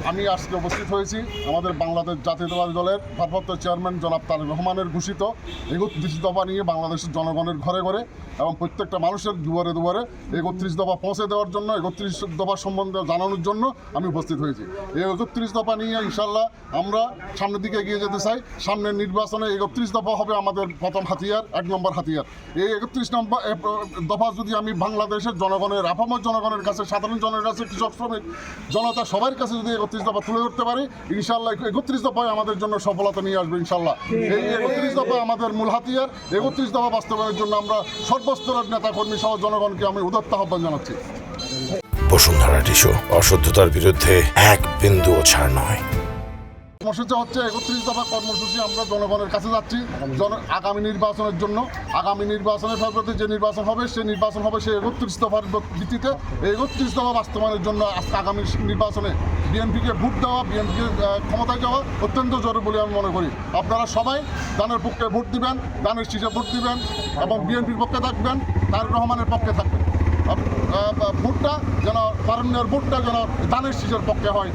আমি আজকে উপস্থিত হয়েছি আমাদের বাংলাদেশ জাতীয়তাবাদী দলের ভারপ্রাপ্ত চেয়ারম্যান জনাব তারেক রহমানের ঘোষিত ৩১ দফা নিয়ে বাংলাদেশের জনগণের ঘরে ঘরে এবং প্রত্যেকটা মানুষের দুয়ারে দুয়ারে ৩১ দফা পৌঁছে দেওয়ার জন্য ৩১ দফা সম্বন্ধে জানানোর জন্য আমি উপস্থিত হয়েছি। এই ৩১ দফা নিয়ে ইনশাল্লাহ আমরা সামনের দিকে এগিয়ে যেতে চাই। সামনের নির্বাচনে ৩১ দফা হবে আমাদের প্রথম হাতিয়ার, ১ নম্বর হাতিয়ার। এই ৩১ নম্বর দফা যদি আমি বাংলাদেশের জনগণের, আপামর জনগণের কাছে, সাধারণ জনের কাছে, কৃষক শ্রমিক জনতা সবার কাছে যদি ৩১ দফা তুলে ধরতে পারি, ইনশাল্লাহ ৩১ দফায় আমাদের জন্য সফলতা নিয়ে আসবে ইনশাল্লাহ। এই ৩১ দফা আমাদের মূল হাতিয়ার। ৩১ দফা বাস্তবায়নের জন্য আমরা সর্বস্তরের নেতাকর্মী সহ জনগণকে আমি উদাত্ত আহ্বান জানাচ্ছি। বসুন্ধরা টিস্যু, অশুদ্ধতার বিরুদ্ধে এক বিন্দুও ছাড় নয়। কর্মসূচি হচ্ছে ৩১ দফা কর্মসূচি। আমরা জনগণের কাছে যাচ্ছি আগামী নির্বাচনের জন্য। আগামী নির্বাচনের ফলপ্রসূ যে নির্বাচন হবে সেই নির্বাচন হবে সেই ৩১ দফার ভিত্তিতে। এই ৩১ দফা বাস্তবায়নের জন্য আজকে আগামী নির্বাচনে বিএনপিকে ভোট দেওয়া, বিএনপিকে ক্ষমতায় যাওয়া অত্যন্ত জরুরি বলে আমি মনে করি। আপনারা সবাই দানের পক্ষে ভোট দিবেন, দানের শীষে ভোট দিবেন এবং বিএনপির পক্ষে থাকবেন, তারেক রহমানের পক্ষে থাকবেন। ভোটটা যেন তারুণ্যের ভোটটা যেন দানের শীষের পক্ষে হয়।